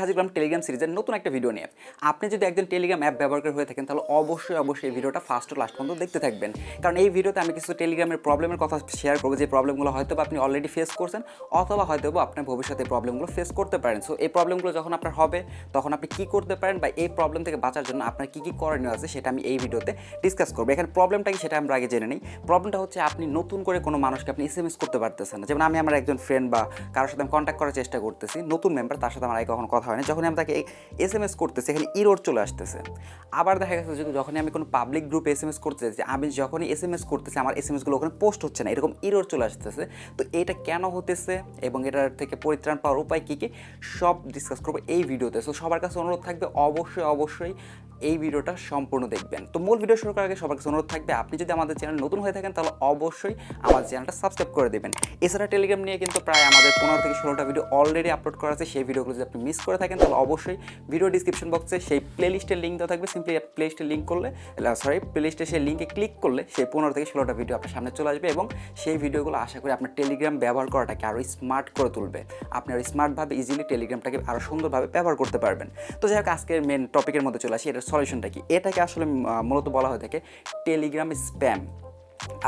হাজির হলাম টেলিগ্রাম সিরিজের নতুন একটা ভিডিও নিয়ে। আপনি যদি একজন টেলিগ্রাম অ্যাপ ব্যবহার হয়ে থাকেন তাহলে অবশ্যই এই ভিডিওটা ফার্স্ট টু লাস্ট পর্যন্ত দেখতে থাকবেন, কারণ এই ভিডিওতে আমি কিছু টেলিগ্রামের প্রবলেমের কথা শেয়ার করবো, যে প্রবলেমগুলো হয়তো আপনি অলরেডি ফেস করছেন অথবা হয়তো আপনার ভবিষ্যতে এই প্রবলেমগুলো ফেস করতে পারেন। সো এই প্রবলেমগুলো যখন আপনার হবে তখন আপনি কী করতে পারেন বা এই প্রবলেম থেকে বাঁচার জন্য আপনার কী কী করণীয় আছে সেটা আমি এই ভিডিওতে ডিসকাস করবো। এখানে প্রবলেমটা কি সেটা আমরা আগে জেনে নিই। প্রবলেমটা হচ্ছে আপনি নতুন করে কোনো মানুষকে আপনি এসএমএস করতে পারতেছেন না। যেমন আমি আমার একজন ফ্রেন্ড বা কারোর সাথে আমি কন্ট্যাক্ট করার চেষ্টা করতেছি, নতুন মেম্বার, তার সাথে আমার আগে কখনো কথা হয় না। যখন আমি তাকে এসএমএস করতেছি এখানে ইরর চলে আসতেছে। আবার দেখা গেছে যে যখনই আমি কোনো পাবলিক গ্রুপে এসএমএস করতে চাইছি, আমি যখনই এসএমএস করতেছি আমার এসএমএসগুলো ওখানে পোস্ট হচ্ছে না, এরকম ইরর চলে আসতেছে। তো এটা কেন হতেছে এবং এটার থেকে পরিত্রাণ পাওয়ার উপায় কী কী সব ডিসকাস করবো এই ভিডিওতে। সো সবার কাছে অনুরোধ থাকবে অবশ্যই এই ভিডিওটা সম্পূর্ণ দেখবেন। তো মূল ভিডিও শুরু করার আগে সবার কাছে অনুরোধ থাকবে, আপনি যদি আমাদের চ্যানেল নতুন হয়ে থাকেন তাহলে অবশ্যই আমাদের চ্যানেলটা সাবস্ক্রাইব করে দেবেন। এছাড়া টেলিগ্রাম নিয়ে কিন্তু প্রায় আমাদের 15 থেকে 16টা ভিডিও অলরেডি আপলোড করা আছে। সেই ভিডিওগুলো যদি আপনি মিস করে থাকেন তাহলে অবশ্যই ভিডিও ডিসক্রিপশন বক্সে সেই প্লেলিস্টের লিঙ্ক দেওয়া থাকবে। সিম্পলি প্লেলিস্টের লিঙ্ক করলে প্লেলিস্টে সেই লিঙ্কে ক্লিক করলে সেই 15 থেকে 16টা ভিডিও আপনার সামনে চলে আসবে এবং সেই ভিডিওগুলো আশা করি আপনার টেলিগ্রাম ব্যবহার করাটাকে আরও স্মার্ট করে তুলবে। আপনি আরও স্মার্টভাবে ইজিলি টেলিগ্রামটাকে আরও সুন্দরভাবে ব্যবহার করতে পারবেন। তো যাই হোক, আজকের মেন টপিকের মধ্যে চলে আসি। এটার সলিউশনটা কি? এটাকে আসলে মূলত বলা হয়ে থাকে টেলিগ্রাম স্প্যাম।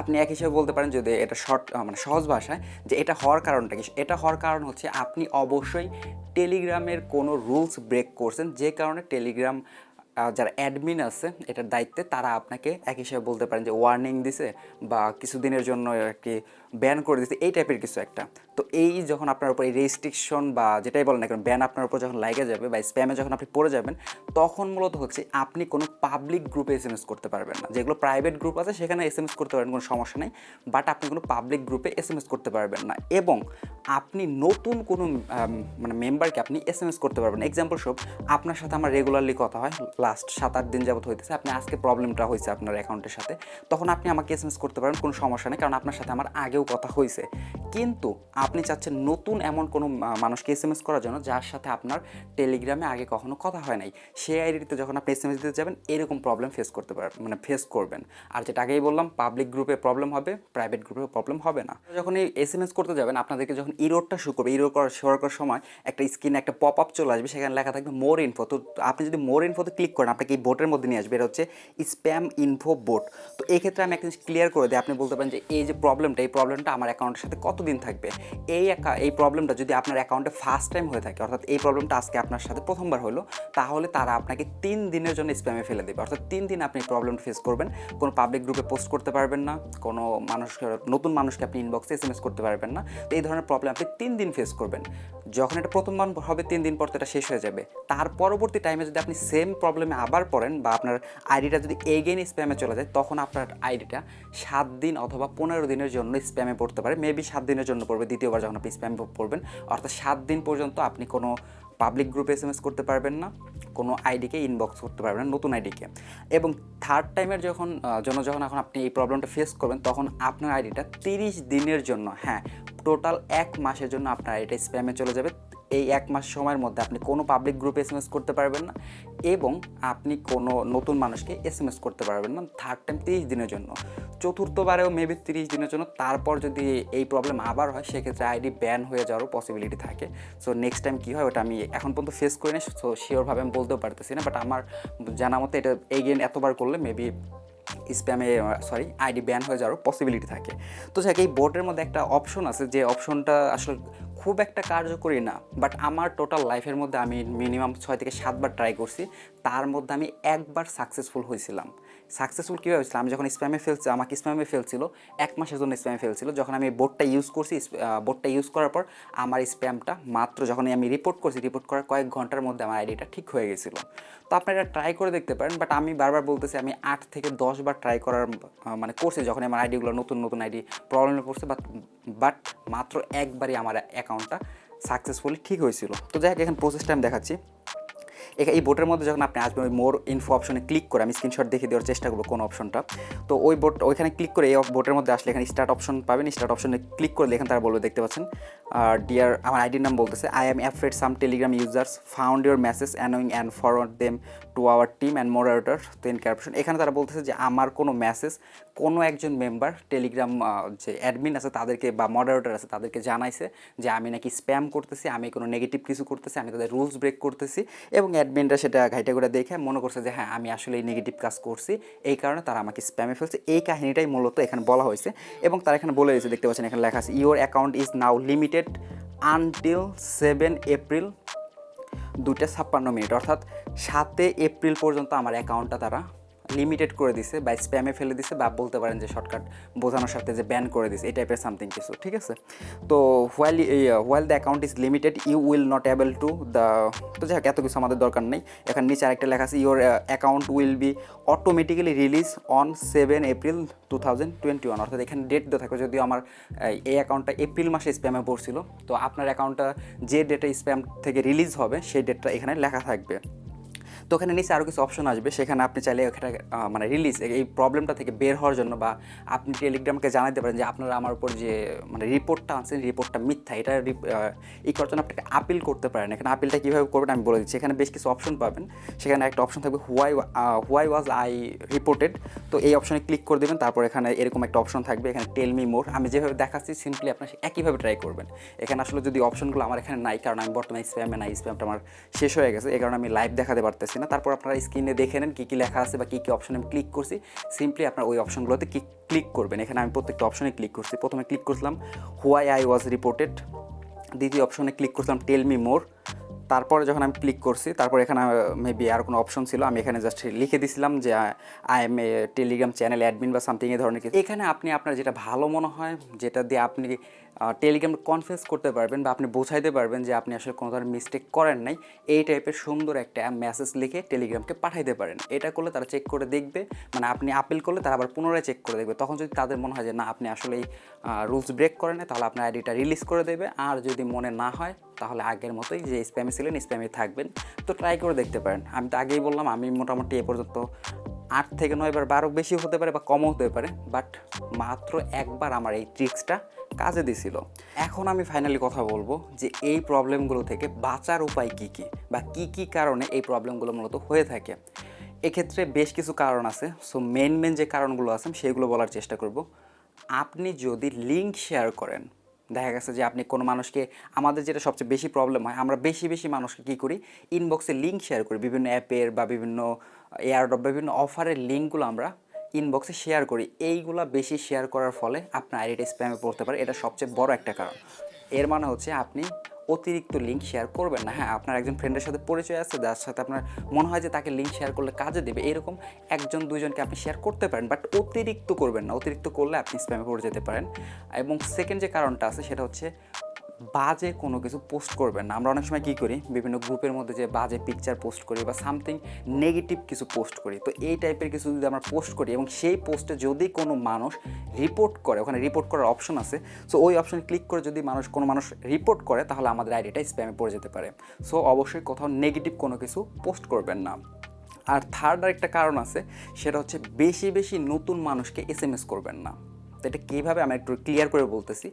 আপনি এক হিসেবে বলতে পারেন, যদি এটা সহজ ভাষায়, যে এটা হওয়ার কারণটা কি? এটা হওয়ার কারণ হচ্ছে আপনি অবশ্যই টেলিগ্রামের কোনো রুলস ব্রেক করছেন, যে কারণে টেলিগ্রাম যারা অ্যাডমিন আছে এটার দায়িত্বে, তারা আপনাকে এক হিসেবে বলতে পারেন যে ওয়ার্নিং দিছে বা কিছুদিনের জন্য একটি ব্যান করে দিচ্ছে, এই টাইপের কিছু একটা। তো এই যখন আপনার উপর এই রেস্ট্রিকশন বা যেটাই বলেন না কারণ ব্যান আপনার উপর যখন লাগে যাবে বা স্প্যামে যখন আপনি পড়ে যাবেন, তখন মূলত হচ্ছে আপনি কোনো পাবলিক গ্রুপে এসএমএস করতে পারবেন না। যেগুলো প্রাইভেট গ্রুপ আছে সেখানে এসএমএস করতে পারবেন, কোনো সমস্যা নেই, বাট আপনি কোনো পাবলিক গ্রুপে এসএমএস করতে পারবেন না। এবং আপনি নতুন কোনো মেম্বারকে আপনি এসএমএস করতে পারবেন না। এক্সাম্পল স্বরূপ, আপনার সাথে আমার রেগুলারলি কথা হয়, লাস্ট 7-8 দিন যাবত হইতেছে, আপনি আজকে প্রবলেমটা হয়েছে আপনার অ্যাকাউন্টের সাথে, তখন আপনি আমাকে এসএমএস করতে পারেন, কোনো সমস্যা নেই, কারণ আপনার সাথে আমার আগেও কথা হয়েছে। কিন্তু আপনি চাচ্ছেন নতুন এমন কোনো মানুষকে এসএমএস করার জন্য যার সাথে আপনার টেলিগ্রামে আগে কখনো কথা হয় নাই, সেই আইডিতে যখন আপনি এসএমএস দিতে যাবেন এরকম প্রবলেম ফেস করতে পারবেন, ফেস করবেন। আর যেটা আগেই বললাম, পাবলিক গ্রুপে প্রবলেম হবে, প্রাইভেট গ্রুপে প্রবলেম হবে না। যখন এই এসএমএস করতে যাবেন আপনাদেরকে যখন ইরোরটা শো করবে, ইরোর করার সময় একটা স্ক্রিনে একটা পপ আপ চলে আসবে, সেখানে লেখা থাকবে মোর ইনফো। তো আপনি যদি মোর ইনফোতে ক্লিক করেন আপনাকে এই বোটের মধ্যে নিয়ে আসবে, এটা হচ্ছে স্প্যাম ইনফো বোট। তো এই ক্ষেত্রে আমি একটা জিনিস ক্লিয়ার করে দিই, আপনি বলতে পারেন যে এই যে প্রবলেমটা, এই প্রবলেমটা আমার অ্যাকাউন্টের সাথে কতদিন থাকবে। এই প্রবলেমটা যদি আপনার অ্যাকাউন্টে ফার্স্ট টাইম হয়ে থাকে, অর্থাৎ এই প্রবলেমটা আজকে আপনার সাথে প্রথমবার হলো, তাহলে তারা আপনাকে 3 দিনের জন্য স্প্যামে ফেলে দেবে। অর্থাৎ 3 দিন আপনি প্রবলেমটা ফেস করবেন, কোনো পাবলিক গ্রুপে পোস্ট করতে পারবেন না, কোনো নতুন মানুষকে আপনি ইনবক্সে এসএমএস করতে পারবেন না। তো এই ধরনের প্রবলেম আপনি 3 দিন ফেস করবেন। যখন এটা প্রথমবার হবে 3 দিন পর তো এটা শেষ হয়ে যাবে। তার পরবর্তী টাইমে যদি আপনি সেম প্রবলেমে আবার পড়েন বা আপনার আইডিটা যদি এগেইন স্প্যামে চলে যায়, তখন আপনার আইডিটা 7 দিন অথবা 15 দিনের জন্য স্প্যামে পড়তে পারে। মেবি 7 দিনের জন্য পড়বে, দ্বিতীয়বার যখন আপনি স্প্যামে পড়বেন। অর্থাৎ 7 দিন পর্যন্ত আপনি কোনো পাবলিক গ্রুপে এসএমএস করতে পারবেন না, কোনো আইডিকে ইনবক্স করতে পারবেন না, নতুন আইডিকে। এবং থার্ড টাইমের যখন এখন আপনি এই প্রবলেমটা ফেস করবেন, তখন আপনার আইডিটা 30 দিনের জন্য, হ্যাঁ টোটাল 1 মাসের জন্য আপনার আইডিটা স্প্যামে চলে যাবে। এই 1 মাস সময়ের মধ্যে আপনি কোনো পাবলিক গ্রুপে এসএমএস করতে পারবেন না এবং আপনি কোনো নতুন মানুষকে এসএমএস করতে পারবেন না থার্ড টাইম 30 দিনের জন্য। চতুর্থবারেও মেবি 30 দিনের জন্য। তারপর যদি এই প্রবলেম আবার হয় সেক্ষেত্রে আইডি ব্যান হয়ে যাওয়ারও পসিবিলিটি থাকে। সো নেক্সট টাইম কী হয় ওটা আমি এখন পর্যন্ত ফেস করি না, সো শিওরভাবে আমি বলতেও পারতেছি না, বাট আমার জানা মতে এটা এগেন এতবার করলে মেবি আইডি ব্যান হয়ে যাওয়ার পসিবিলিটি থাকে। তো যাক, এই বোর্ডের মধ্যে একটা অপশন আছে, যে অপশনটা আসলে খুব একটা কার্যকরী না, বাট আমার টোটাল লাইফের মধ্যে আমি মিনিমাম 6 থেকে 7 বার ট্রাই করছি, তার মধ্যে আমি একবার সাকসেসফুল হয়েছিলাম। সাকসেসফুল কীভাবে হয়েছিলাম? আমি যখন আমাকে স্প্যামে ফেলছিল, 1 মাসের জন্য স্প্যামে ফেলছিল। যখন আমি বোর্ডটা ইউজ করছি, বোর্ডটা ইউজ করার পর আমার স্প্যামটা মাত্র যখন আমি রিপোর্ট করার কয়েক ঘন্টার মধ্যে আমার আইডিটা ঠিক হয়ে গেছিলো। তো আপনারা এটা ট্রাই করে দেখতে পারেন, বাট আমি বারবার বলতেছি আমি 8 থেকে 10 বার ট্রাই করার করছি যখন আমার আইডিগুলো নতুন আইডি প্রবলেমে পড়ছে, বাট মাত্র একবারই আমার অ্যাকাউন্টটা সাকসেসফুলি ঠিক হয়েছিল। তো যাই হোক, এখন প্রসেসটা আমি দেখাচ্ছি। এই বোটের মধ্যে যখন আপনি আসবেন ওই মোর ইনফো অপশনে ক্লিক করে, আমি স্ক্রিনশট দেখে দেওয়ার চেষ্টা করবো কোন অপশনটা। তো ওই ওইখানে ক্লিক করে এই বোটের মধ্যে আসলে এখানে স্টার্ট অপশন পাবেন। স্টার্ট অপশনে ক্লিক করলে এখানে তারা বলবে, দেখতে পাচ্ছেন ডিয়ার, আমার আইডির নাম বলতেছে, I am afraid some Telegram users found your message annoying and forward them to our team and moderator then caption. এখানে তারা বলতেছে যে আমার কোনো মেসেজ কোনো একজন মেম্বার টেলিগ্রাম যে অ্যাডমিন আছে তাদেরকে বা মডারেটর আছে তাদেরকে জানাইছে যে আমি নাকি স্প্যাম করতেছি, আমি কোনো নেগেটিভ কিছু করতেছি, আমি তাদের রুলস ব্রেক করতেছি, এবং অ্যাডমিনরা সেটা ঘাইটা করে দেখে মনে করছে যে হ্যাঁ আমি আসলে এই নেগেটিভ কাজ করছি, এই কারণে তারা আমাকে স্প্যামে ফেলছে। এই কাহিনীটাই মূলত এখানে বলা হয়েছে, এবং তারা এখানে বলে দিয়েছে, দেখতে পাচ্ছেন এখানে লেখা আছে your account is now limited until 7 April 2:56, অর্থাৎ 7 এপ্রিল পর্যন্ত আমার অ্যাকাউন্টটা তারা লিমিটেড করে দিছে বা স্প্যামে ফেলে দিছে, বা বলতে পারেন যে শর্টকাট বোঝানোর সাথে যে ব্যান করে দিছে এই টাইপের সামথিং কিছু, ঠিক আছে। তো while the account is limited you will not able to the, তো যাই হোক এত কিছু আমাদের দরকার নেই। এখানে নিচে আরেকটা লেখা আছে your account will be automatically release on 7 April 2021, অর্থাৎ এখানে ডেট দেওয়া থাকে, যদিও আমার এই অ্যাকাউন্টটা এপ্রিল মাসে স্প্যামে পড়ছিল, তো আপনার অ্যাকাউন্টটা যে ডেটে স্প্যাম থেকে রিলিজ হবে সেই ডেটটা এখানে লেখা থাকবে। তো ওখানে নিচে আরও কিছু অপশন আসবে, সেখানে আপনি চাইলে ওখানে মানে রিলিজ এই প্রবলেমটা থেকে বের হওয়ার জন্য, বা আপনি টেলিগ্রামকে জানাতে পারেন যে আপনারা আমার উপর যে মানে রিপোর্টটা আনছেন রিপোর্টটা মিথ্যা, এটা এই করার জন্য আপনাকে আপিল করতে পারেন। এখানে আপিলটা কীভাবে করবেন আমি বলে দিচ্ছি। এখানে বেশ কিছু অপশন পাবেন, সেখানে একটা অপশন থাকবে হোয়াই ওয়াজ আই রিপোর্টেড, তো এই অপশনে ক্লিক করে দেবেন। তারপর এখানে এরকম একটা অপশন থাকবে, এখানে টেল মি মোর, আমি যেভাবে দেখাচ্ছি সিম্পলি আপনার একইভাবে ট্রাই করবেন। এখানে আসলে যদি অপশনগুলো আমার এখানে নাই, কারণ আমি বর্তমানে স্প্যামে নাই, স্প্যামটা আমার শেষ হয়ে গেছে, এই কারণে আমি লাইভ দেখাতে পারতেছি না। তারপর আপনারা স্ক্রিনে দেখে নেন কী কী লেখা আছে বা কী কী অপশনে আমি ক্লিক করছি, সিম্পলি আপনার ওই অপশনগুলোতে ক্লিক করবেন। এখানে আমি প্রত্যেকটা অপশনে ক্লিক করছি। প্রথমে ক্লিক করছিলাম হোয়াই আই ওয়াজ রিপোর্টেড, দ্বিতীয় অপশনে ক্লিক করছিলাম টেল মি মোর, তারপরে যখন আমি ক্লিক করছি তারপর এখানে মেবি আর কোনো অপশন ছিল, আমি এখানে জাস্ট লিখে দিছিলাম যে I M A Telegram channel admin বা সামথিং এই ধরনের কিছু। এখানে আপনি আপনার যেটা ভালো মনে হয়, যেটা দিয়ে আপনি টেলিগ্রাম কনফারেন্স করতে পারবেন বা আপনি বোঝাইতে পারবেন যে আপনি আসলে কোনো ধরনের মিস্টেক করেন নাই, এই টাইপের সুন্দর একটা মেসেজ লিখে টেলিগ্রামকে পাঠাইতে পারেন। এটা করলে তারা চেক করে দেখবে, মানে আপনি আপিল করলে তারা আবার পুনরায় চেক করে দেখবে। তখন যদি তাদের মনে হয় যে না আপনি আসলে রুলস ব্রেক করেন না, তাহলে আপনার আইডিটা রিলিজ করে দেবে। আর যদি মনে না হয় তাহলে আগের মতোই যে স্প্যামে ছিলেন স্প্যামে থাকবেন। তো ট্রাই করে দেখতে পারেন। আমি তো আগেই বললাম আমি মোটামুটি এ পর্যন্ত 8 থেকে 9 বার, 12 বেশি হতে পারে বা কমও হতে পারে, বাট মাত্র একবার আমার এই ট্রিক্সটা কাজে দিছিল। এখন আমি ফাইনালি কথা বলবো যে এই প্রবলেমগুলো থেকে বাঁচার উপায় কী কী, বা কী কী কারণে এই প্রবলেমগুলো মূলত হয়ে থাকে। এক্ষেত্রে বেশ কিছু কারণ আছে। সো মেন যে কারণগুলো আছে সেগুলো বলার চেষ্টা করব। আপনি যদি লিঙ্ক শেয়ার করেন, দেখা গেছে যে আপনি কোনো মানুষকে, আমাদের যেটা সবচেয়ে বেশি প্রবলেম হয়, আমরা বেশি মানুষকে কী করি, ইনবক্সে লিঙ্ক শেয়ার করি, বিভিন্ন অ্যাপের বা বিভিন্ন এয়ারড্রপ বিভিন্ন অফারের লিঙ্কগুলো আমরা ইনবক্সে শেয়ার করি। এইগুলা বেশি শেয়ার করার ফলে আপনার আইডিটা স্প্যামে পড়তে পারে, এটা সবচেয়ে বড় একটা কারণ। এর মানে হচ্ছে আপনি অতিরিক্ত লিঙ্ক শেয়ার করবেন না। হ্যাঁ, আপনার একজন ফ্রেন্ডের সাথে পরিচয় আছে, যার সাথে আপনার মনে হয় যে তাকে লিঙ্ক শেয়ার করলে কাজে দেবে, এরকম একজন দুইজনকে আপনি শেয়ার করতে পারেন, বাট অতিরিক্ত করবেন না। অতিরিক্ত করলে আপনি স্প্যামে পড়ে যেতে পারেন। এবং সেকেন্ড যে কারণটা আছে সেটা হচ্ছে বাজে কোনো কিছু পোস্ট করবেন না। আমরা অনেক সময় কী করি, বিভিন্ন গ্রুপের মধ্যে যে বাজে পিকচার পোস্ট করি বা সামথিং নেগেটিভ কিছু পোস্ট করি। তো এই টাইপের কিছু যদি আমরা পোস্ট করি এবং সেই পোস্টে যদি কোনো মানুষ রিপোর্ট করে, ওখানে রিপোর্ট করার অপশন আছে, সো ওই অপশনে ক্লিক করে যদি কোনো মানুষ রিপোর্ট করে, তাহলে আমাদের আইডিটা স্প্যামে পড়ে যেতে পারে। সো অবশ্যই কোথাও নেগেটিভ কোনো কিছু পোস্ট করবেন না। আর থার্ড আরেকটা কারণ আছে, সেটা হচ্ছে বেশি নতুন মানুষকে এসএমএস করবেন না। তো এটা কীভাবে আমি একটু ক্লিয়ার করে বলতেছি।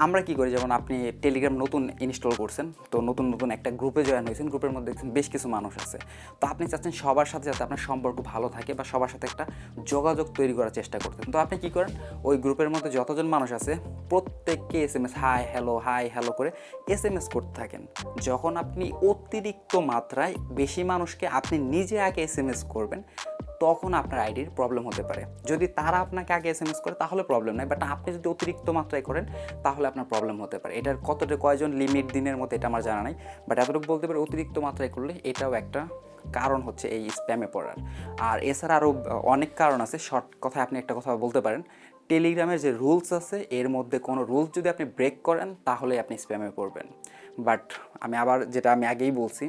আমরা কী করি, যেমন আপনি টেলিগ্রাম নতুন ইনস্টল করছেন, তো নতুন একটা গ্রুপে জয়েন হয়েছেন, গ্রুপের মধ্যে দেখছেন বেশ কিছু মানুষ আছে, তো আপনি চাচ্ছেন সবার সাথে যাতে আপনার সম্পর্ক ভালো থাকে বা সবার সাথে একটা যোগাযোগ তৈরি করার চেষ্টা করতেন। তো আপনি কী করেন, ওই গ্রুপের মধ্যে যতজন মানুষ আছে প্রত্যেককে এসএমএস হাই হ্যালো করে এসএমএস করতে থাকেন। যখন আপনি অতিরিক্ত মাত্রায় বেশি মানুষকে আপনি নিজে আগে এসএমএস করবেন, তখন আপনার আইডির প্রবলেম হতে পারে। যদি তারা আপনাকে আগে এসএমএস করে তাহলে প্রবলেম নাই, বাট আপনি যদি অতিরিক্ত মাত্রায় করেন তাহলে আপনার প্রবলেম হতে পারে। এটার কয়জন লিমিট দিনের মতো এটা আমার জানা নাই, বাট এতটুকু বলতে পারি অতিরিক্ত মাত্রায় করলে এটাও একটা কারণ হচ্ছে এই স্প্যামে পড়ার। আর এছাড়া আরও অনেক কারণ আছে। শর্ট কথায় আপনি একটা কথা বলতে পারেন, টেলিগ্রামের যে রুলস আছে এর মধ্যে কোনো রুলস যদি আপনি ব্রেক করেন তাহলে আপনি স্প্যামে পড়বেন। বাট যেটা আমি আগেই বলছি,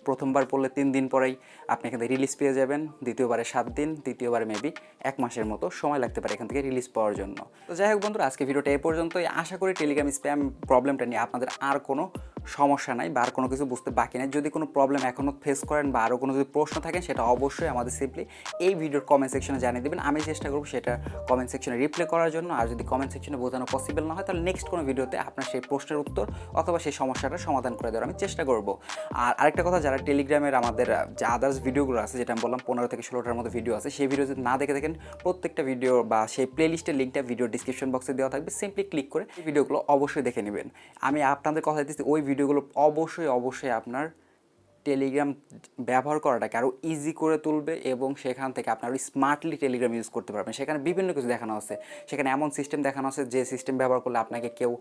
প্রথমবার পড়লে 3 দিন পরেই আপনি এখান থেকে রিলিজ পেয়ে যাবেন, দ্বিতীয়বারে 7 দিন, তৃতীয়বারে মেবি 1 মাসের মতো সময় লাগতে পারে এখান থেকে রিলিজ পাওয়ার জন্য। তো যাই হোক বন্ধুরা, আজকে ভিডিওটা এ পর্যন্তই। আশা করি টেলিগ্রাম স্প্যাম প্রবলেমটা নিয়ে আপনাদের আর কোনো সমস্যা নাই বা আর কোনো কিছু বুঝতে বাকি নেই। যদি কোনো প্রবলেম এখনও ফেস করেন বা আরও কোনো যদি প্রশ্ন থাকে সেটা অবশ্যই আমাদের সিম্পলি এই ভিডিওর কমেন্ট সেকশনে জানিয়ে দেবেন। আমি চেষ্টা করব সেটা কমেন্ট সেকশনে রিপ্লাই করার জন্য। আর যদি কমেন্ট সেকশনে বোঝানো পসিবল না হয় তাহলে নেক্সট কোনো ভিডিওতে আপনার সেই প্রশ্নের উত্তর অথবা সেই সমস্যাটার সমাধান করে দেওয়ার আমি চেষ্টা করব। আর আরেকটা কথা, যারা টেলিগ্রামের আমাদের যে আদার্স ভিডিওগুলো আছে, যেটা আমি বললাম 15 থেকে 16টার মতো ভিডিও আছে, সেই ভিডিও যদি না দেখে থাকেন প্রত্যেকটা ভিডিও বা সেই প্লেলিস্টের লিঙ্কটা ভিডিও ডিসক্রিপশন বক্সে দেওয়া থাকবে, সিম্পলি ক্লিক করে এই ভিডিওগুলো অবশ্যই দেখে নেবেন। আমি আপনাদের কথা দিচ্ছি ওই ভিডিওগুলো অবশ্যই আপনার টেলিগ্রাম ব্যবহার করাটাকে আরও ইজি করে তুলবে এবং সেখান থেকে আপনার স্মার্টলি টেলিগ্রাম ইউজ করতে পারবেন। সেখানে বিভিন্ন কিছু দেখানো আছে, সেখানে এমন সিস্টেম দেখানো আছে যে সিস্টেম ব্যবহার করলে আপনাকে কেউ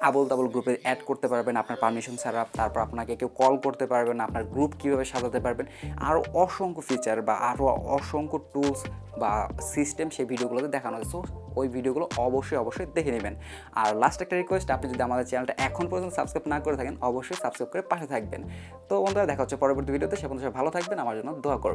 আবল তাবল গ্রুপে অ্যাড করতে পারবেন আপনার পারমিশন ছাড়া, তারপর আপনাকে কেউ কল করতে পারবেন, আপনার গ্রুপ কীভাবে সাজাতে পারবেন, আরও অসংখ্য ফিচার বা আরও অসংখ্য টুলস বা সিস্টেম সেই ভিডিওগুলোতে দেখানো আছে। সো ওই ভিডিওগুলো অবশ্যই দেখে নেবেন। আর লাস্ট একটা রিকোয়েস্ট, আপনি যদি আমাদের চ্যানেলটা এখন পর্যন্ত সাবস্ক্রাইব না করে থাকেন অবশ্যই সাবস্ক্রাইব করে পাশে থাকবেন। তো বন্ধুরা, দেখা হচ্ছে পরবর্তী ভিডিওতে। সে পর্যন্ত ভালো থাকবেন, আমার জন্য দোয়া করবেন।